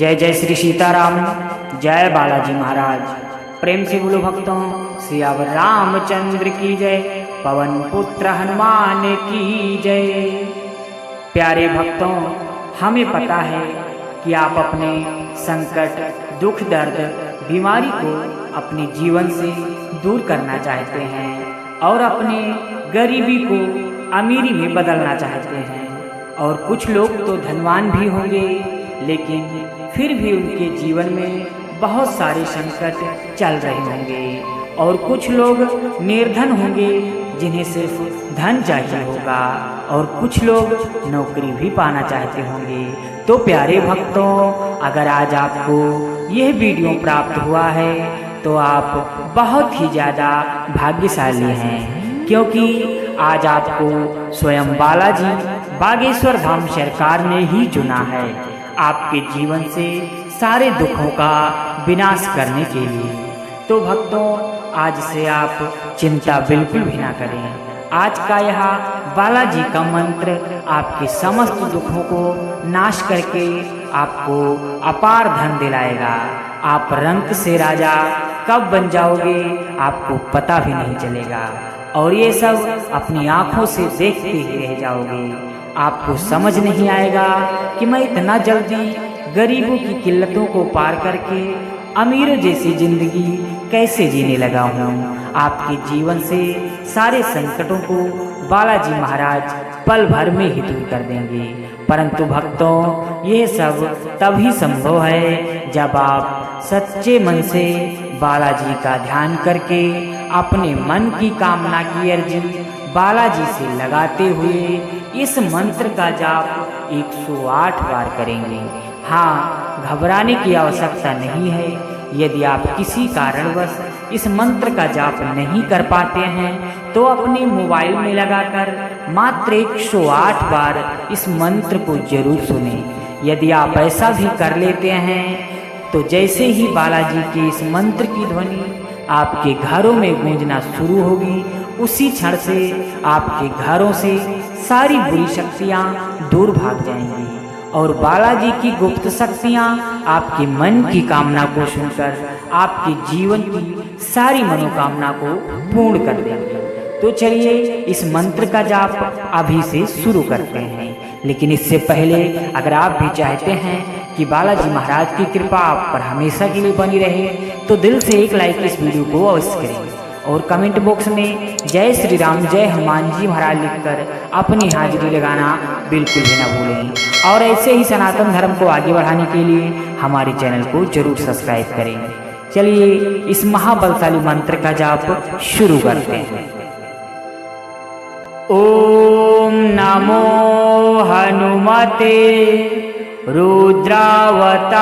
जय जय श्री सीताराम, जय बालाजी महाराज। प्रेम से बोलो भक्तों, सियावर रामचंद्र की जय, पवन पुत्र हनुमान की जय। प्यारे भक्तों, हमें पता है कि आप अपने संकट, दुख, दर्द, बीमारी को अपने जीवन से दूर करना चाहते हैं और अपने गरीबी को अमीरी में बदलना चाहते हैं। और कुछ लोग तो धनवान भी होंगे, लेकिन फिर भी उनके जीवन में बहुत सारे संकट चल रहे होंगे। और कुछ लोग निर्धन होंगे, जिन्हें सिर्फ धन चाहिए होगा, और कुछ लोग नौकरी भी पाना चाहते होंगे। तो प्यारे भक्तों, अगर आज आपको यह वीडियो प्राप्त हुआ है तो आप बहुत ही ज़्यादा भाग्यशाली हैं, क्योंकि आज आपको स्वयं बालाजी बागेश्वर धाम सरकार ने ही चुना है आपके जीवन से सारे दुखों का विनाश करने के लिए। तो भक्तों, आज से आप चिंता बिल्कुल भी ना करें। आज का यह बालाजी का मंत्र आपके समस्त दुखों को नाश करके आपको अपार धन दिलाएगा। आप रंक से राजा कब बन जाओगे आपको पता भी नहीं चलेगा, और ये सब अपनी आंखों से देखते ही रह जाओगे। आपको समझ नहीं आएगा कि मैं इतना जल्दी गरीबों की किल्लतों को पार करके अमीरों जैसी जिंदगी कैसे जीने लगा हूँ। आपके जीवन से सारे संकटों को बालाजी महाराज पल भर में ही दूर कर देंगे। परंतु भक्तों, यह सब तभी संभव है जब आप सच्चे मन से बालाजी का ध्यान करके अपने मन की कामना की अर्जी बालाजी से लगाते हुए इस मंत्र का जाप 108 बार करेंगे। हाँ, घबराने की आवश्यकता नहीं है। यदि आप किसी कारणवश इस मंत्र का जाप नहीं कर पाते हैं तो अपने मोबाइल में लगाकर मात्र 108 बार इस मंत्र को जरूर सुनें। यदि आप ऐसा भी कर लेते हैं तो जैसे ही बालाजी के इस मंत्र की ध्वनि आपके घरों में गूंजना शुरू होगी, उसी क्षण से आपके घरों से सारी बुरी शक्तियाँ दूर भाग जाएंगी और बालाजी की गुप्त शक्तियाँ आपके मन की कामना को सुनकर आपके जीवन की सारी मनोकामना को पूर्ण कर देंगे। तो चलिए इस मंत्र का जाप अभी से शुरू करते हैं। लेकिन इससे पहले अगर आप भी चाहते हैं कि बालाजी महाराज की कृपा आप पर हमेशा के लिए बनी रहे तो दिल से एक लाइक इस वीडियो को अवश्य करें और कमेंट बॉक्स में जय श्री राम, जय हनुमान जी महाराज लिखकर अपनी हाजिरी लगाना बिल्कुल भी ना भूलें। और ऐसे ही सनातन धर्म को आगे बढ़ाने के लिए हमारे चैनल को जरूर सब्सक्राइब करें। चलिए इस महाबलशाली मंत्र का जाप शुरू करते हैं। ओम नमो हनुमते रुद्रावताराय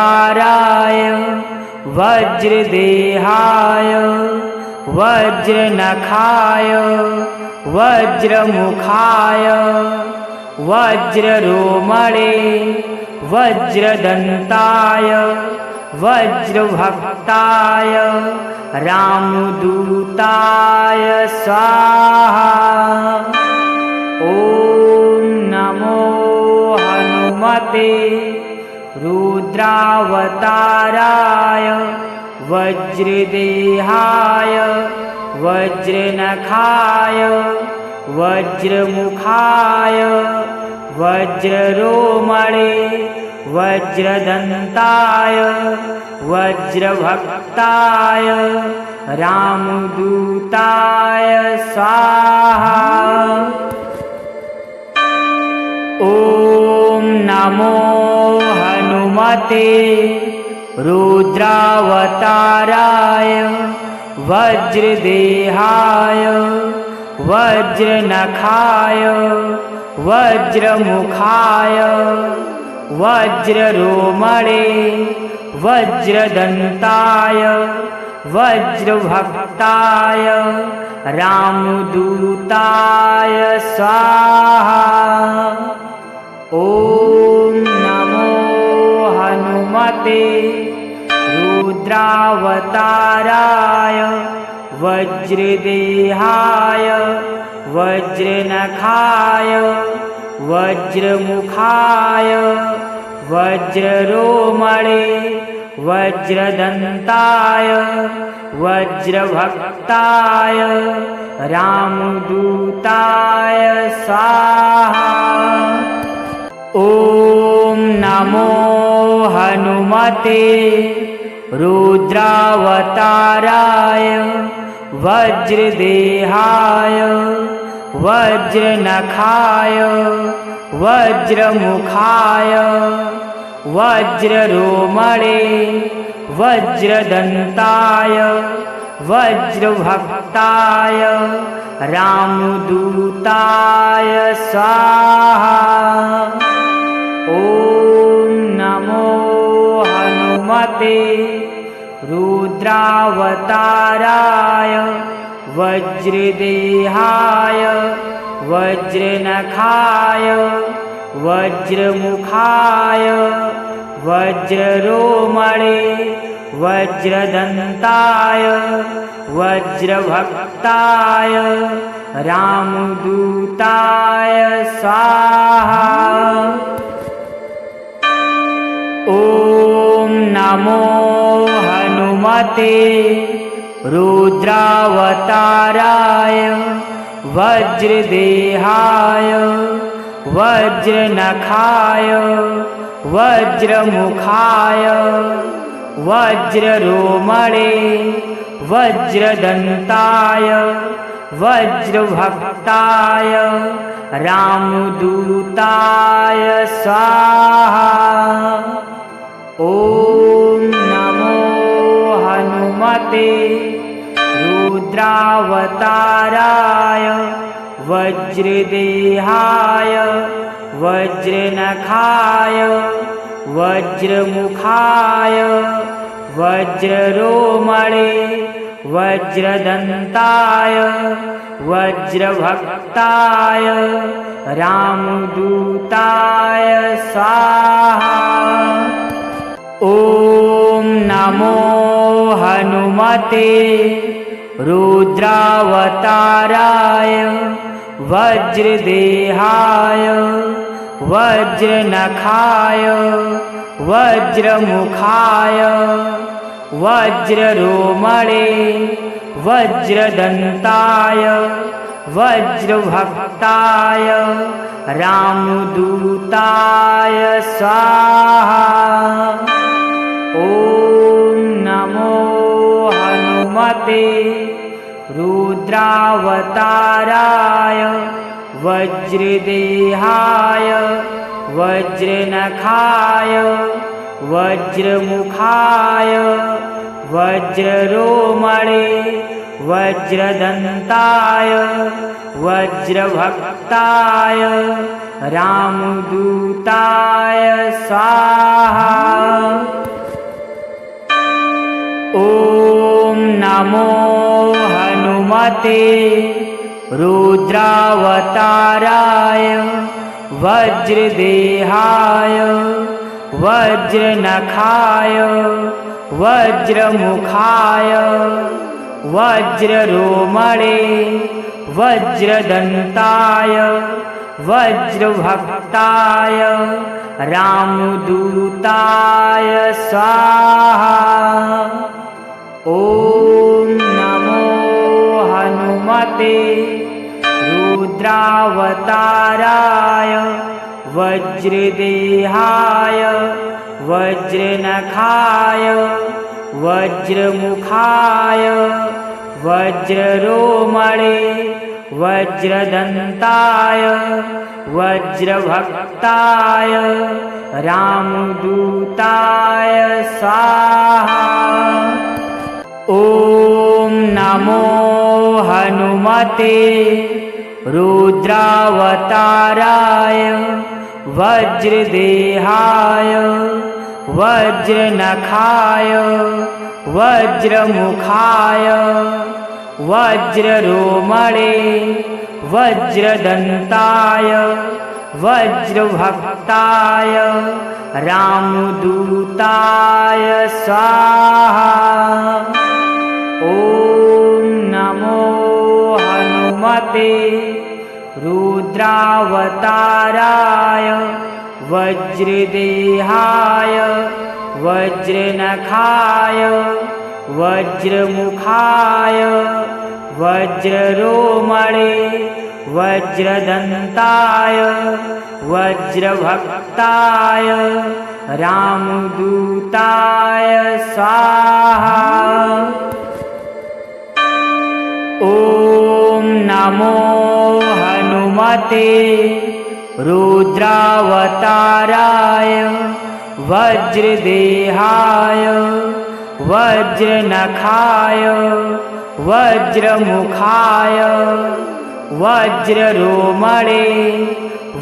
वज्रदेहाय वज्रनखाय वज्रमुखाय वज्ररोमणे वज्रदन्ताय वज्रभक्ताय रामदूताय स्वाहा। ओम नमो हनुमते रुद्रावताराय वज्रदेहाय वज्रनखाय वज्रमुखाय वज्ररोमणे वज्रदन्ताय वज्रभक्ताय रामदूताय स्वाहा। ओम नमो हनुमते रुद्रावताराय वज्रदेहाय वज्रनखाय वज्रमुखाय वज्ररोमणे वज्रदन्ताय वज्रभक्ताय रामदूताय स्वाहा। ओम नमो हनुमते रुद्रावताराय वज्रदेहाय वज्रनखाय वज्रमुखाय वज्ररोमणे वज्रदन्ताय वज्रभक्ताय रामदूताय स्वाहा। ॐ नमो हनुमते रुद्रावताराय वज्रदेहाय वज्रनखाय वज्रमुखाय वज्ररोमणे वज्रदन्ताय वज्रभक्ताय रामदूताय स्वाहा। ॐ नमो हनुमते रुद्रावताराय वज्रदेहाय वज्रनखाय वज्रमुखाय वज्ररोमणे वज्रदन्ताय वज्रभक्ताय रामदूताय स्वाहा। ॐ नमो हनुमते रुद्रावताराय वज्रदेहाय वज्रनखाय वज्रमुखाय वज्ररोमणे वज्रदन्ताय वज्रभक्ताय रामदूताय स्वाहा। ॐ नमो हनुमते रुद्रावताराय वज्रदेहाय वज्रनखाय वज्रमुखाय वज्ररोमणे वज्रदन्ताय वज्रभक्ताय रामदूताय स्वाहा। ॐ नमो हनुमते रुद्रावताराय वज्रदेहाय वज्रनखाय वज्रमुखाय वज्ररोमणे वज्रदन्ताय वज्रभक्ताय रामदूताय स्वाहा। ॐ नमो हनुमते रुद्रावताराय वज्रदेहाय वज्रनखाय वज्रमुखाय वज्ररोमणे वज्रदन्ताय वज्रभक्ताय रामदूताय स्वाहा। ॐ नमो हनुमते रुद्रावताराय वज्रदेहाय वज्रनखाय वज्रमुखाय वज्ररोमणे वज्रदन्ताय वज्रभक्ताय रामदूताय स्वाहा। ॐ नमो हनुमते रुद्रावताराय वज्रदेहाय वज्रनखाय वज्रमुखाय वज्ररोमणे वज्रदन्ताय वज्रभक्ताय रामदूताय स्वाहा। ॐ नमो हनुमते रुद्रावताराय वज्रदेहाय वज्रनखाय वज्रमुखाय वज्ररोमणे वज्रदन्ताय वज्रभक्ताय रामदूताय स्वाहा। ॐ नमो हनुमते रुद्रावताराय वज्रदेहाय वज्रनखाय वज्रमुखाय वज्ररोमणे वज्रदन्ताय वज्रभक्ताय रामदूताय स्वाहा। ॐ नमो हनुमते रुद्रावताराय वज्रदेहाय वज्रनखाय वज्रमुखाय वज्ररोमणे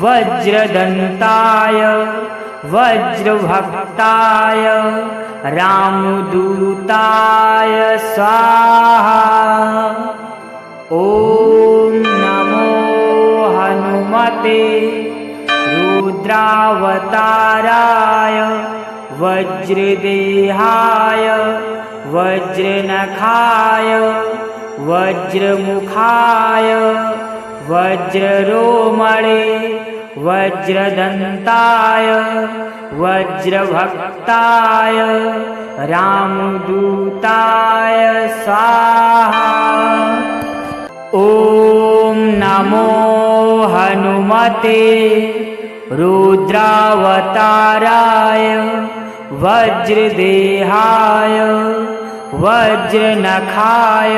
वज्रदन्ताय वज्रभक्ताय रामदूताय स्वाहा। ॐ नमो हनुमते रुद्रावताराय वज्रदेहाय वज्रनखाय वज्रमुखाय वज्ररोमणे वज्रदन्ताय वज्रभक्ताय रामदूताय स्वाहा। ॐ नमो हनुमते रुद्रावताराय वज्रदेहाय वज्रनखाय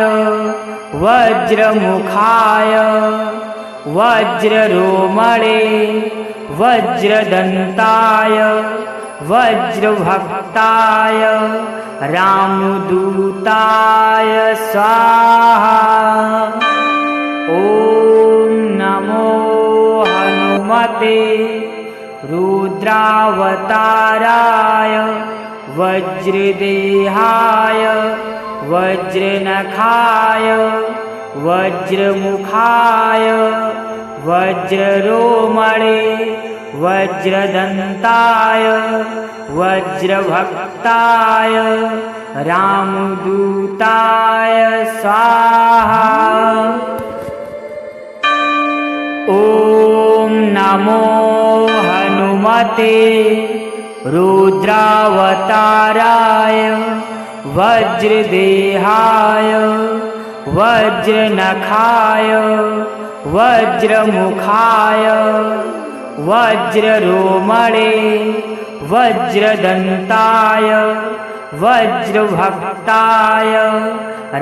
वज्रमुखाय वज्ररोमणे वज्रदन्ताय वज्रभक्ताय रामदूताय स्वाहा। ॐ नमो हनुमते रुद्रावताराय वज्रदेहाय वज्रनखाय वज्रमुखाय वज्ररोमणे वज्रदन्ताय वज्रभक्ताय रामदूताय स्वाहा। ॐ नमो हनुमते रुद्रावताराय वज्रदेहाय वज्रनखाय वज्रमुखाय वज्ररोमणे वज्रदन्ताय वज्रभक्ताय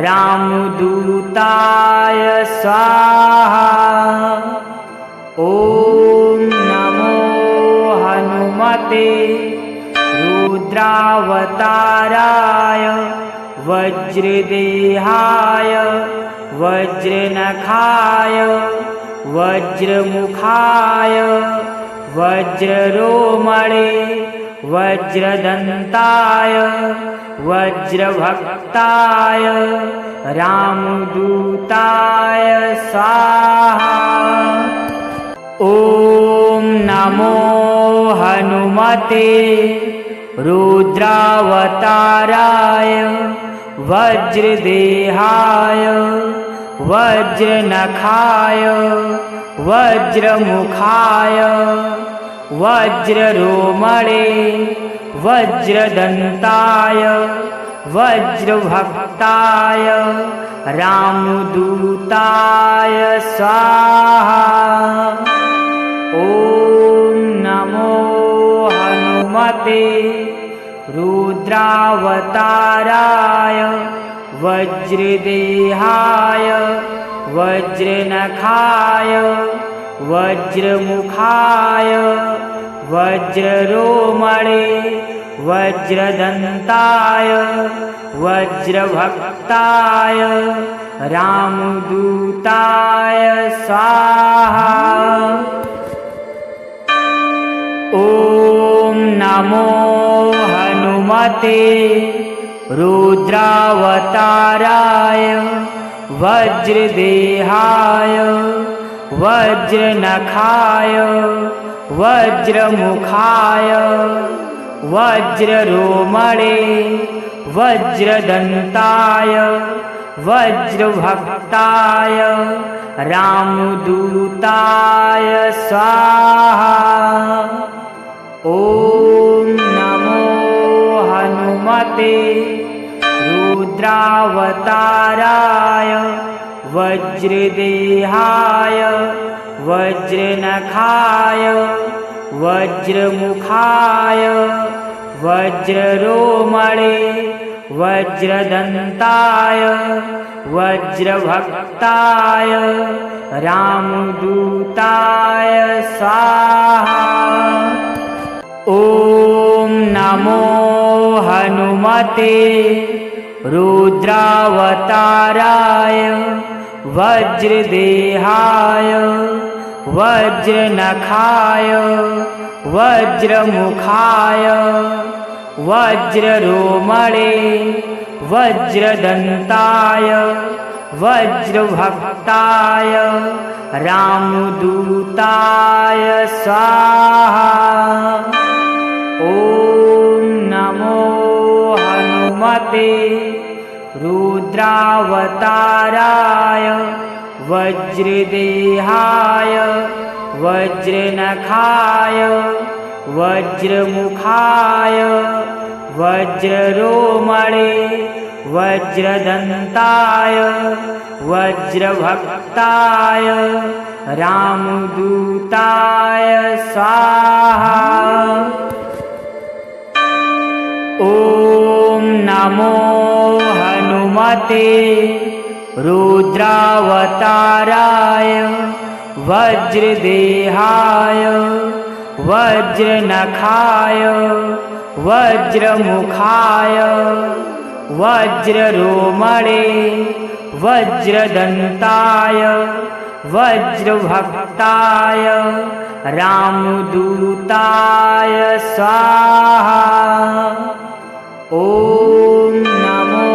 रामदूताय स्वाहा। ॐ नमो हनुमते रुद्रावताराय वज्रदेहाय वज्रनखाय वज्रमुखाय वज्ररोमणे वज्रदन्ताय वज्रभक्ताय रामदूताय स्वाहा। ॐ नमो हनुमते रुद्रावताराय वज्रदेहाय वज्रनखाय वज्रमुखाय वज्ररोमणे वज्रदन्ताय वज्रभक्ताय रामदूताय स्वाहा। ॐ नमो हनुमते रुद्रावताराय वज्रदेहाय वज्रनखाय वज्रमुखाय वज्ररोमणे वज्रदन्ताय वज्रभक्ताय रामदूताय स्वाहा। ॐ नमो हनुमते रुद्रावताराय वज्रदेहाय वज्रनखाय वज्रमुखाय वज्ररोमणे वज्रदन्ताय वज्रभक्ताय रामदूताय स्वाहा। ॐ नमो हनुमते रुद्रावताराय वज्रदेहाय वज्रनखाय वज्रमुखाय वज्ररोमणे वज्रदन्ताय वज्रभक्ताय रामदूताय स्वाहा। ॐ नमो हनुमते रुद्रावताराय वज्रदेहाय वज्रनखाय वज्रमुखाय वज्ररोमणे वज्रदन्ताय वज्रभक्ताय रामदूताय स्वाहा। ॐ नमो हनुमते रुद्रावताराय वज्रदेहाय वज्रनखाय वज्रमुखाय वज्ररोमणे वज्रदन्ताय वज्रभक्ताय रामदूताय स्वाहा। ॐ नमो हनुमते रुद्रावताराय वज्रदेहाय वज्रनखाय वज्रमुखाय वज्ररोमणे वज्रदन्ताय वज्रभक्ताय रामदूताय स्वाहा। ॐ नमो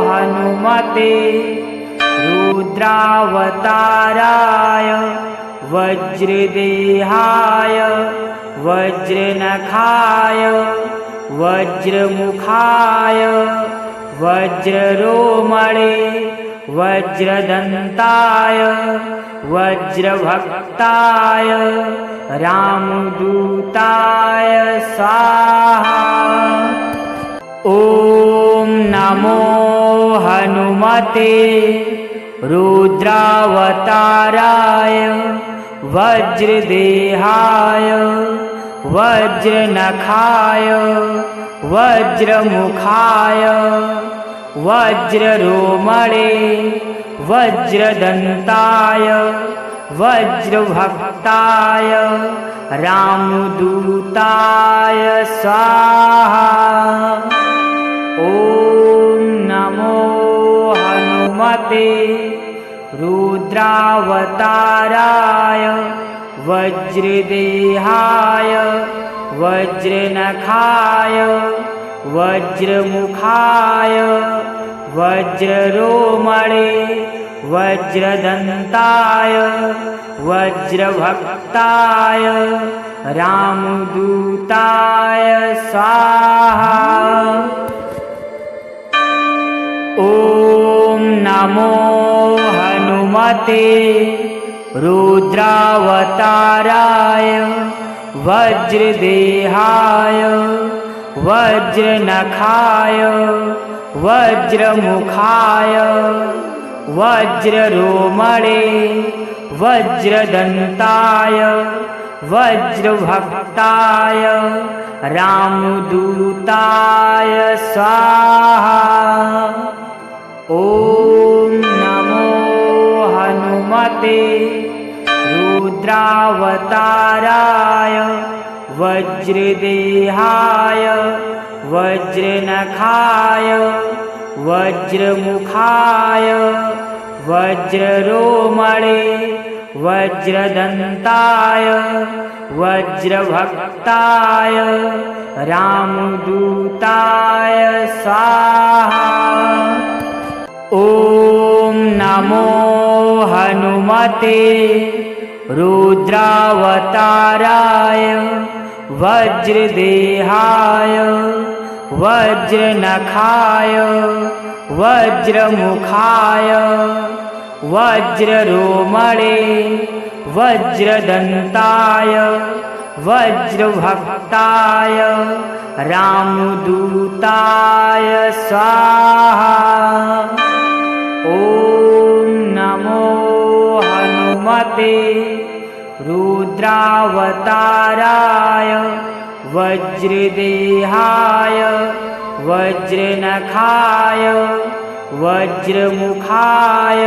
हनुमते रुद्रावताराय वज्रदेहाय वज्रनखाय वज्रमुखाय वज्ररोमणे वज्रदन्ताय वज्रभक्ताय रामदूताय स्वाहा। ॐ नमो हनुमते रुद्रावताराय वज्रदेहाय वज्रनखाय वज्रमुखाय वज्ररोमणे वज्रदन्ताय वज्रभक्ताय रामदूताय स्वाहा। ॐ नमो हनुमते रुद्रावताराय वज्रदेहाय वज्रनखाय वज्रमुखाय वज्ररोमणे वज्रदन्ताय वज्रभक्ताय रामदूताय स्वाहा। ॐ नमो हनुमते रुद्रावताराय वज्रदेहाय वज्रनखाय वज्रमुखाय वज्ररोमणे वज्रदन्ताय वज्रभक्ताय रामदूताय स्वाहा। ॐ नमो हनुमते रुद्रावताराय वज्रदेहाय वज्रनखाय वज्रमुखाय वज्ररोमणे वज्रदन्ताय वज्रभक्ताय रामदूताय स्वाहा। ॐ नमो हनुमते रुद्रावताराय वज्रदेहाय वज्रनखाय वज्रमुखाय वज्ररोमणे वज्रदन्ताय वज्रभक्ताय रामदूताय स्वाहा। ॐ नमो हनुमते रुद्रावताराय वज्रदेहाय वज्रनखाय वज्रमुखाय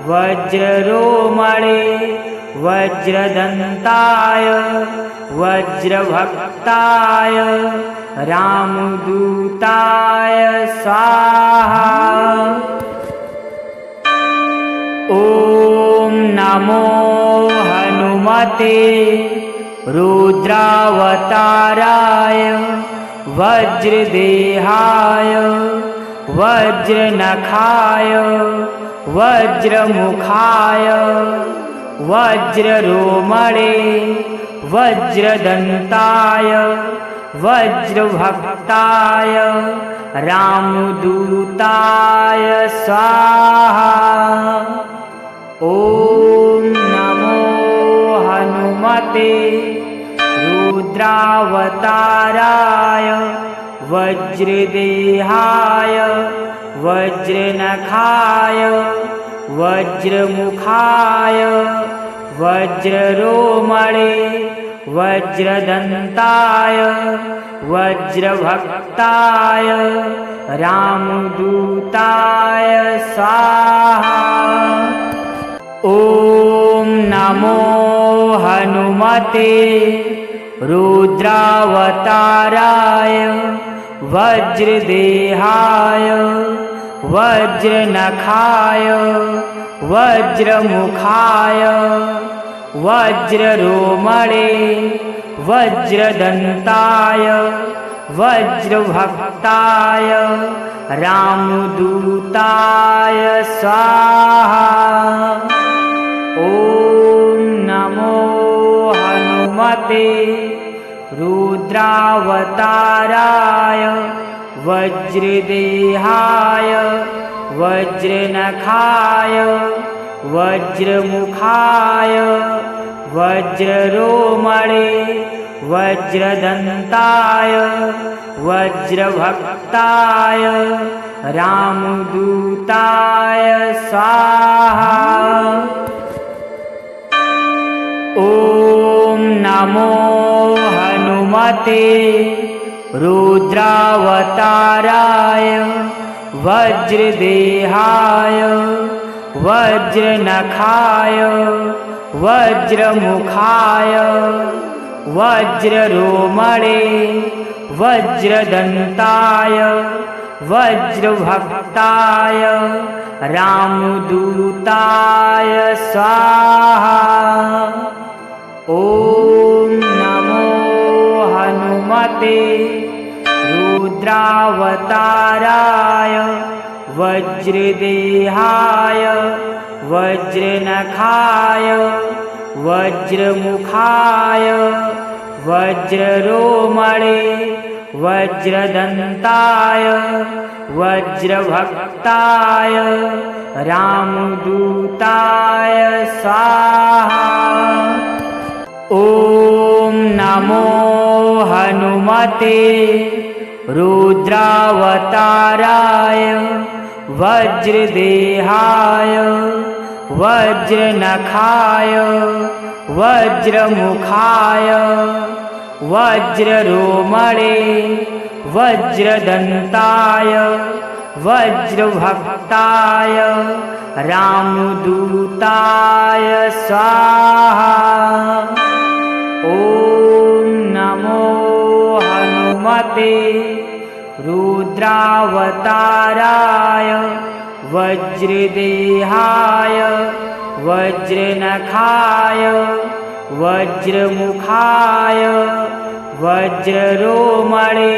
वज्ररोमणे वज्रदन्ताय वज्रभक्ताय रामदूताय स्वाहा। ॐ नमो हनुमते रुद्रावताराय वज्रदेहाय वज्रनखाय वज्रमुखाय वज्ररोमणे वज्रदन्ताय वज्रभक्ताय रामदूताय स्वाहा। ॐ नमो हनुमते रुद्रावताराय वज्रदेहाय वज्रनखाय वज्रमुखाय वज्ररोमणे वज्रदन्ताय वज्रभक्ताय रामदूताय स्वाहा। ॐ नमो हनुमते रुद्रावताराय वज्रदेहाय वज्रनखाय वज्रमुखाय वज्ररोमणे वज्रदन्ताय वज्रभक्ताय रामदूताय स्वाहा। ॐ नमो हनुमते रुद्रावताराय वज्रदेहाय वज्रनखाय वज्रमुखाय वज्ररोमणे वज्रदन्ताय वज्रभक्ताय रामदूताय स्वाहा। ॐ नमो हनुमते रुद्रावताराय वज्रदेहाय वज्रनखाय वज्रमुखाय वज्ररोमणे वज्रदन्ताय वज्रभक्ताय रामदूताय स्वाहा। ॐ नमो हनुमते रुद्रावताराय वज्रदेहाय वज्रनखाय वज्रमुखाय वज्ररोमणे वज्रदन्ताय वज्रभक्ताय रामदूताय स्वाहा। ॐ नमो हनुमते रुद्रावताराय वज्रदेहाय वज्रनखाय वज्रमुखाय वज्ररोमणे वज्रदन्ताय वज्रभक्ताय रामदूताय स्वाहा। ॐ नमो हनुमते रुद्रावताराय वज्रदेहाय वज्रनखाय वज्रमुखाय वज्ररोमणे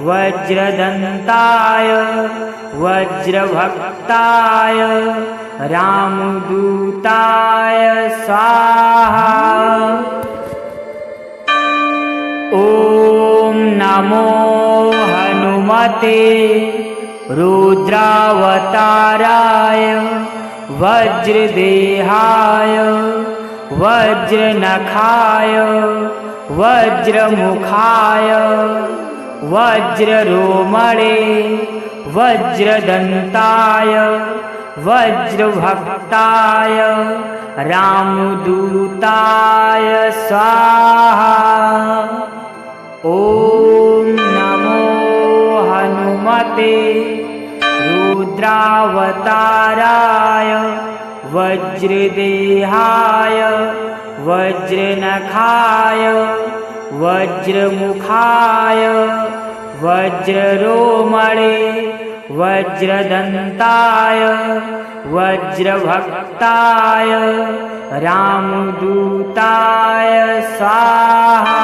वज्रदन्ताय वज्रभक्ताय रामदूताय स्वाहा। ॐ नमो हनुमते रुद्रावताराय वज्रदेहाय वज्रनखाय वज्रमुखाय वज्ररोमणे वज्रदन्ताय वज्रभक्ताय रामदूताय स्वाहा। ॐ नमो हनुमते रुद्रावताराय वज्रदेहाय वज्रनखाय वज्रमुखाय वज्ररोमणे वज्रदन्ताय वज्रभक्ताय रामदूताय स्वाहा।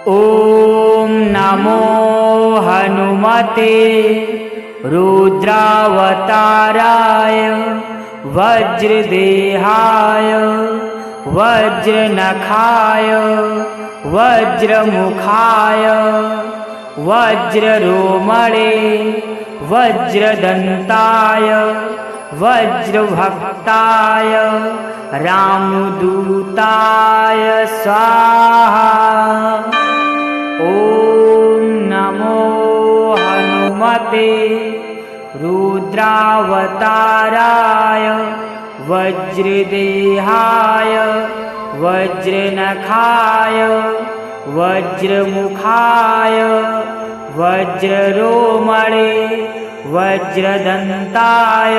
ॐ नमो हनुमते रुद्रावताराय वज्रदेहाय वज्रनखाय वज्रमुखाय वज्ररोमणे वज्रदन्ताय वज्रभक्ताय रामदूताय स्वाहा। ॐ नमो हनुमते रुद्रावताराय वज्रदेहाय वज्रनखाय वज्रमुखाय वज्ररोमणे वज्रदन्ताय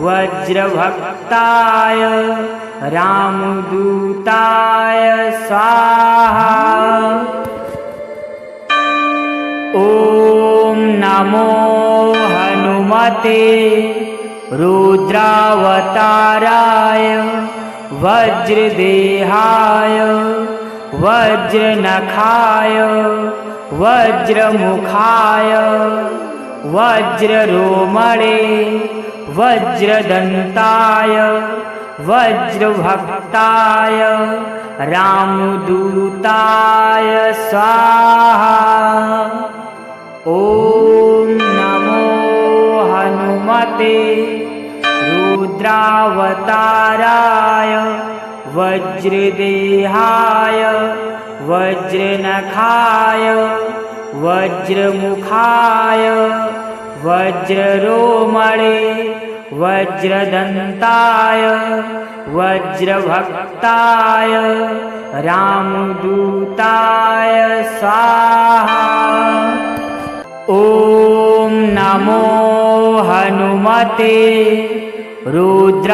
वज्रभक्ताय रामदूताय स्वाहा। ॐ नमो हनुमते रुद्रावताराय वज्रदेहाय वज्रनखाय वज्रमुखाय वज्ररोमणे वज्रदन्ताय वज्रभक्ताय रामदूताय स्वाहा। ॐ नमो हनुमते रुद्रावताराय वज्रदेहाय वज्रनखाय वज्रमुखाय वज्ररोमणे वज्रदन्ताय वज्रभक्ताय रामदूताय स्वाहा। ॐ नमो हनुमते रुद्रावताराय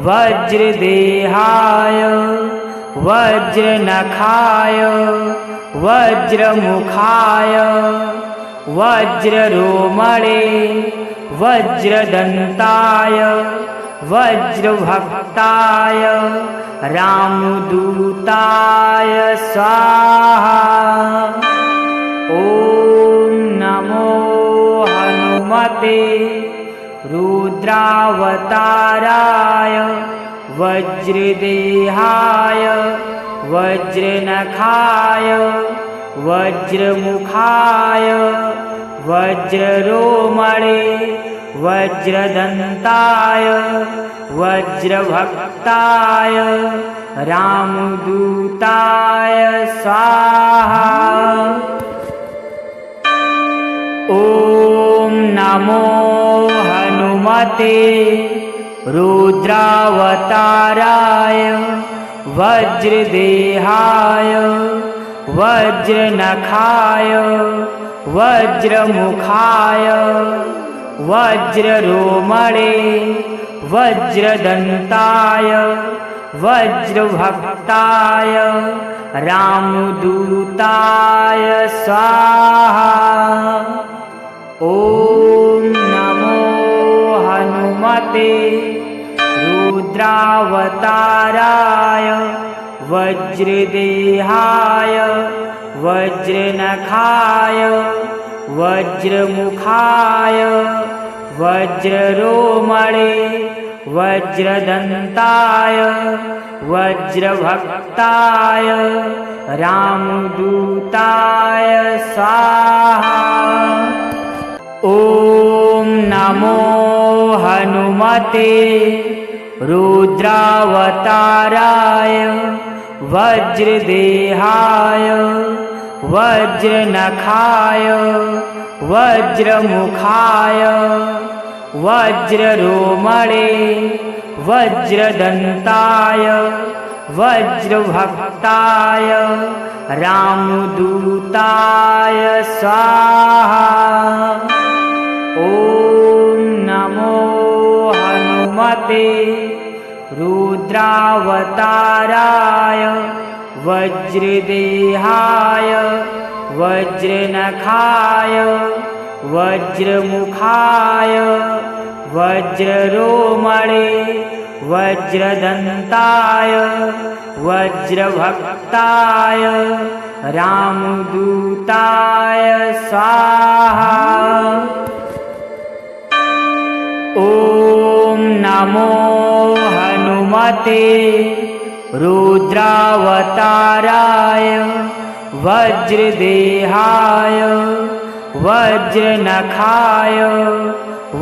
वज्रदेहाय वज्रनखाय वज्रमुखाय वज्ररोमणे वज्रदन्ताय वज्रभक्ताय रामदूताय स्वाहा। ॐ नमो हनुमते रुद्रावताराय वज्रदेहाय वज्रनखाय वज्रमुखाय वज्ररोमणे वज्रदन्ताय वज्रभक्ताय रामदूताय स्वाहा। ॐ नमो हनुमते रुद्रावताराय वज्रदेहाय वज्रनखाय वज्रमुखाय वज्ररोमणे वज्रदन्ताय वज्रभक्ताय रामदूताय स्वाहा। ॐ नमो हनुमते रुद्रावताराय वज्रदेहाय वज्रनखाय वज्रमुखाय वज्ररोमणे वज्रदन्ताय वज्रभक्ताय रामदूताय स्वाहा। ॐ नमो हनुमते रुद्रावताराय वज्रदेहाय वज्रनखाय वज्रमुखाय वज्ररोमणे वज्रदन्ताय वज्रभक्ताय रामदूताय स्वाहा। ॐ नमो हनुमते रुद्रावताराय वज्रदेहाय वज्रनखाय वज्रमुखाय वज्ररोमणे वज्रदन्ताय वज्रभक्ताय रामदूताय स्वाहा। ॐ नमो हनुमते रुद्रावताराय वज्रदेहाय वज्रनखाय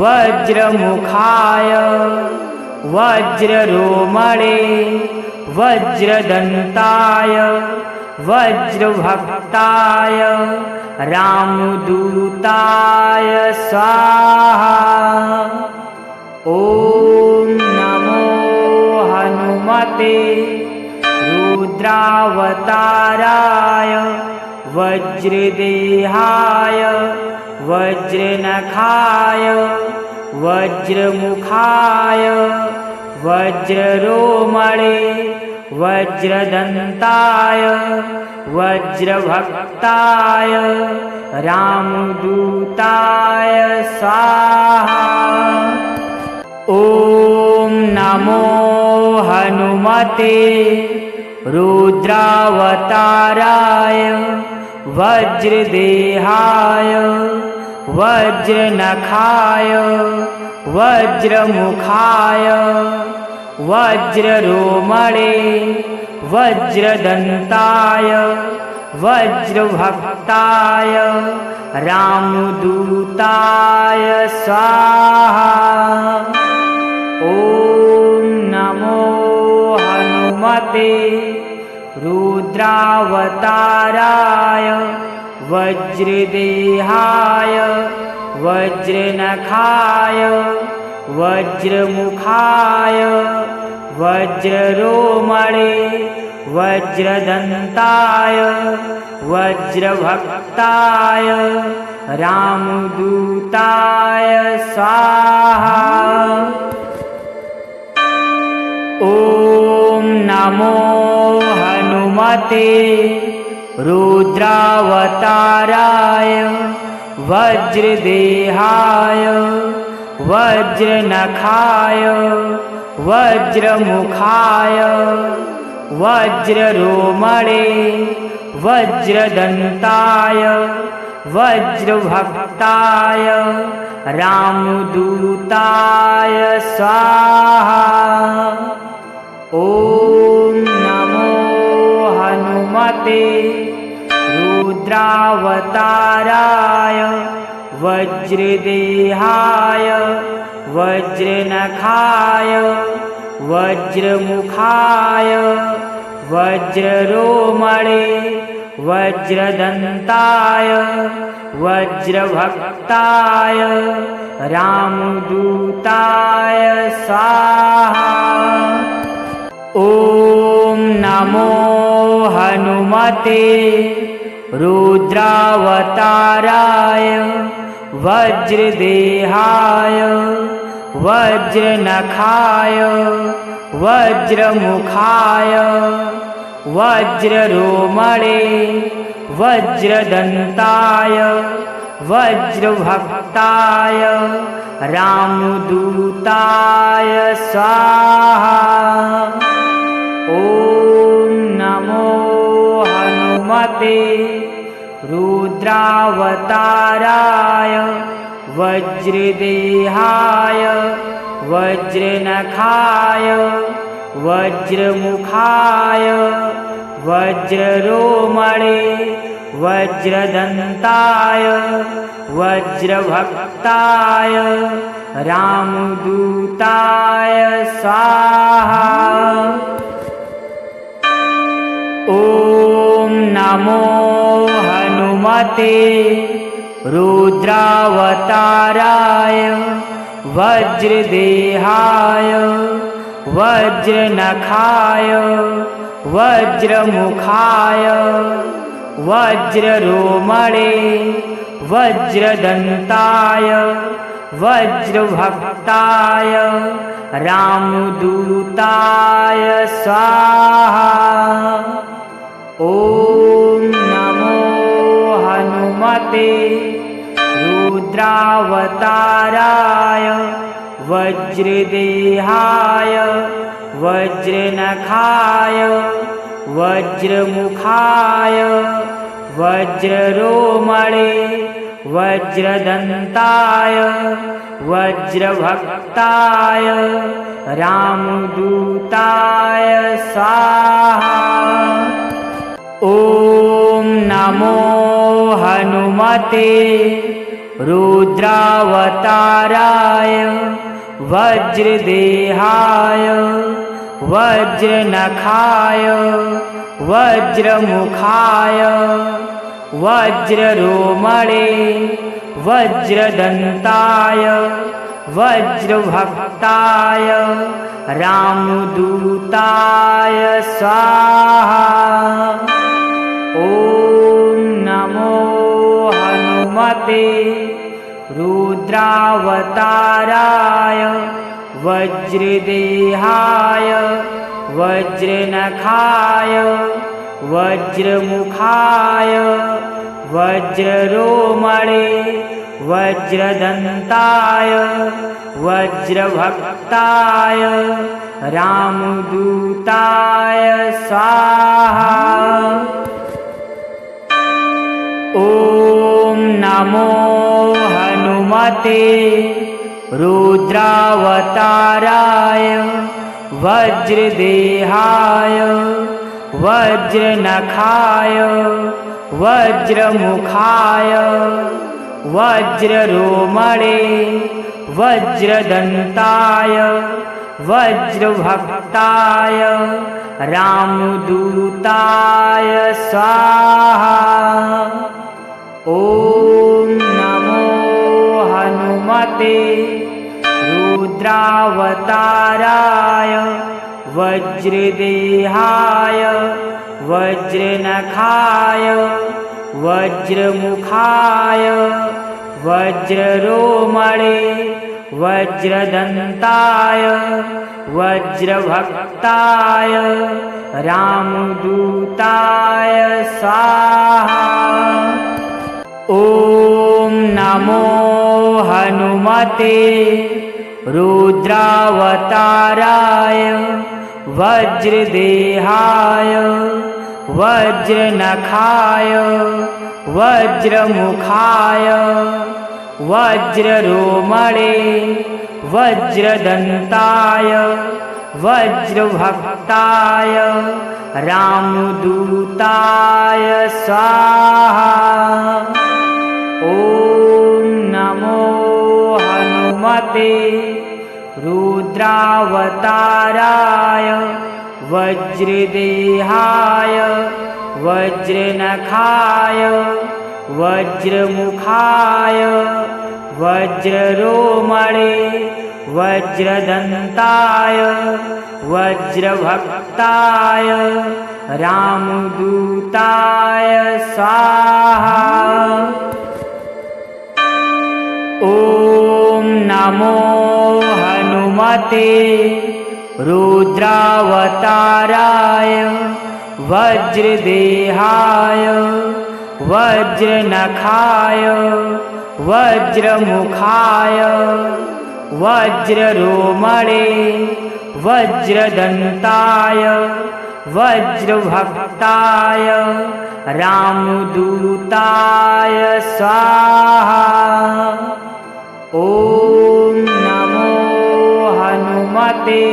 वज्रमुखाय वज्ररोमणे वज्रदन्ताय वज्रभक्ताय रामदूताय स्वाहा। ॐ नमो हनुमते रुद्रावताराय वज्रदेहाय वज्रनखाय वज्रमुखाय वज्ररोमणे वज्रदन्ताय वज्रभक्ताय रामदूताय स्वाहा। ॐ नमो हनुमते रुद्रावताराय वज्रदेहाय वज्रनखाय वज्रमुखाय वज्ररोमणे वज्रदन्ताय वज्रभक्ताय रामदूताय स्वाहा। ॐ नमो हनुमते रुद्रावताराय वज्रदेहाय वज्रनखाय वज्रमुखाय वज्ररोमणे वज्रदन्ताय वज्रभक्ताय रामदूताय स्वाहा। ॐ नमो हनुमते रुद्रावताराय वज्रदेहाय वज्रनखाय वज्रमुखाय वज्ररोमणे वज्रदन्ताय वज्रभक्ताय रामदूताय स्वाहा। ॐ नमो हनुमते रुद्रावताराय वज्रदेहाय वज्रनखाय वज्रमुखाय वज्ररोमणे वज्रदन्ताय वज्रभक्ताय रामदूताय स्वाहा। ॐ नमो हनुमते रुद्रावताराय वज्रदेहाय वज्रनखाय वज्रमुखाय वज्ररोमणे वज्रदन्ताय वज्रभक्ताय रामदूताय स्वाहा। ॐ नमो हनुमते रुद्रावताराय वज्रदेहाय वज्रनखाय वज्रमुखाय वज्ररोमणे वज्रदन्ताय वज्रभक्ताय रामदूताय स्वाहा। ॐ नमो हनुमते रुद्रावताराय वज्रदेहाय वज्रनखाय वज्रमुखाय वज्ररोमणे वज्रदन्ताय वज्रभक्ताय रामदूताय स्वाहा। ॐ नमो हनुमते रुद्रावताराय वज्रदेहाय वज्रनखाय वज्रमुखाय वज्ररोमणे वज्रदन्ताय वज्रभक्ताय रामदूताय स्वाहा। ॐ नमो हनुमते रुद्रावताराय वज्रदेहाय वज्रनखाय वज्रमुखाय वज्ररोमणे वज्रदन्ताय वज्रभक्ताय रामदूताय स्वाहा। ॐ नमो हनुमते रुद्रावताराय वज्रदेहाय वज्रनखाय वज्रमुखाय वज्ररोमणे वज्रदन्ताय वज्रभक्ताय रामदूताय स्वाहा। ॐ नमो हनुमते रुद्रावताराय वज्रदेहाय वज्रनखाय वज्रमुखाय वज्ररोमणे वज्रदन्ताय वज्रभक्ताय रामदूताय स्वाहा। ॐ नमो हनुमते रुद्रावताराय वज्रदेहाय वज्रनखाय वज्रमुखाय वज्ररोमणे वज्रदन्ताय वज्रभक्ताय रामदूताय स्वाहा। ॐ नमो हनुमते रुद्रावताराय वज्रदेहाय वज्रनखाय वज्रमुखाय वज्ररोमणे वज्रदन्ताय वज्रभक्ताय रामदूताय स्वाहा। ॐ नमो हनुमते रुद्रावताराय वज्रदेहाय वज्रनखाय वज्रमुखाय वज्ररोमणे वज्रदन्ताय वज्रभक्ताय रामदूताय स्वाहा। ॐ नमो हनुमते रुद्रावताराय वज्रदेहाय वज्रनखाय वज्रमुखाय वज्ररोमणे वज्रदन्ताय वज्रभक्ताय रामदूताय स्वाहा। ॐ नमो हनुमते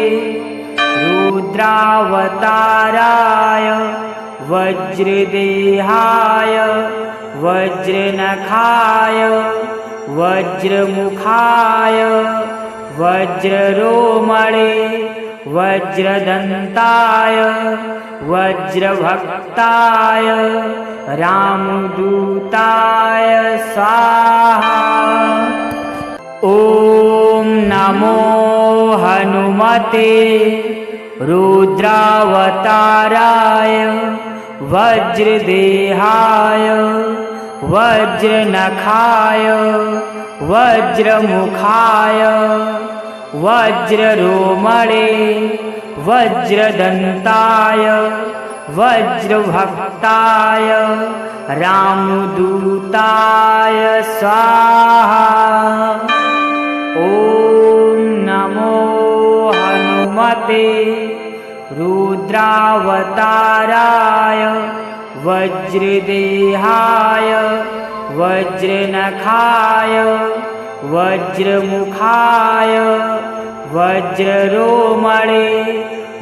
रुद्रावताराय वज्रदेहाय वज्रनखाय वज्रमुखाय वज्ररोमणे वज्रदन्ताय वज्रभक्ताय रामदूताय स्वाहा। ॐ नमो हनुमते रुद्रावताराय वज्रदेहाय वज्रनखाय वज्रमुखाय वज्ररोमणे वज्रदन्ताय वज्रभक्ताय रामदूताय स्वाहा। ॐ नमो हनुमते रुद्रावताराय वज्रदेहाय वज्रनखाय वज्रमुखाय वज्ररोमणे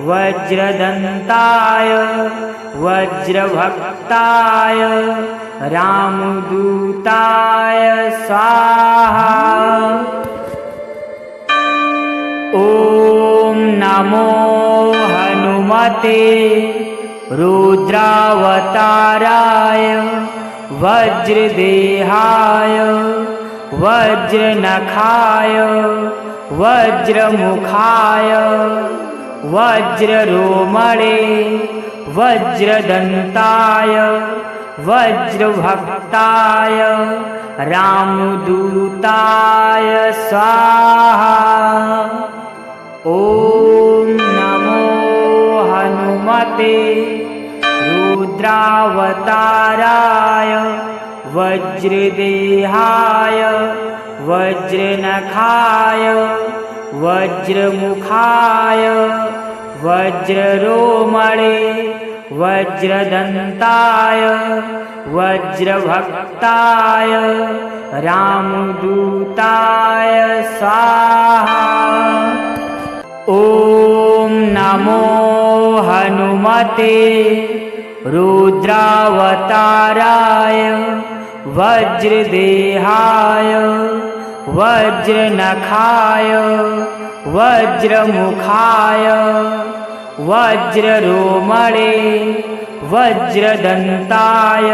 वज्रदन्ताय वज्रभक्ताय रामदूताय स्वाहा। ॐ नमो हनुमते रुद्रावताराय वज्रदेहाय वज्रनखाय वज्रमुखाय वज्ररोमणे वज्रदन्ताय वज्रभक्ताय रामदूताय स्वाहा। ॐ नमो हनुमते रुद्रावताराय वज्रदेहाय वज्रनखाय वज्रमुखाय वज्ररोमणे वज्रदन्ताय वज्रभक्ताय रामदूताय स्वाहा। ॐ नमो हनुमते रुद्रावताराय वज्रदेहाय वज्रनखाय वज्रमुखाय वज्ररोमणे वज्रदन्ताय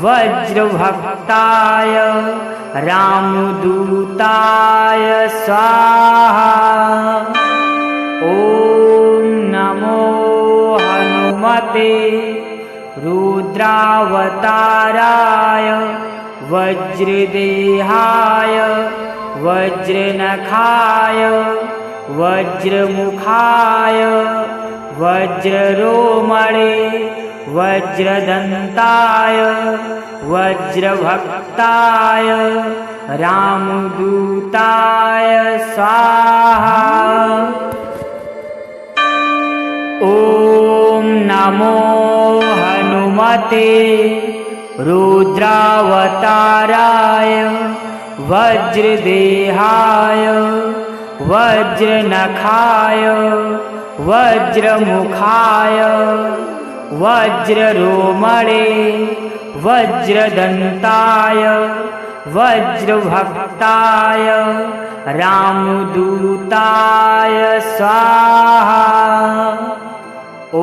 वज्रभक्ताय रामदूताय स्वाहा। ॐ नमो हनुमते रुद्रावताराय वज्रदेहाय वज्रनखाय वज्रमुखाय वज्ररोमणे वज्रदन्ताय वज्रभक्ताय रामदूताय स्वाहा। ॐ नमो हनुमते रुद्रावताराय वज्रदेहाय वज्रनखाय वज्रमुखाय वज्ररोमणे वज्रदन्ताय वज्रभक्ताय रामदूताय स्वाहा। ॐ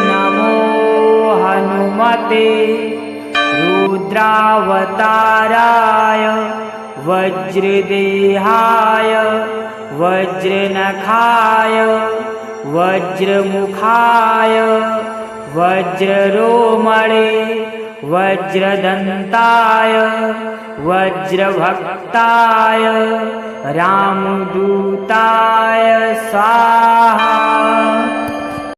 नमो हनुमते रुद्रावताराय वज्रदेहाय वज्रनखाय वज्रमुखाय वज्ररोमणे वज्रदन्ताय वज्रभक्ताय रामदूताय स्वाहा।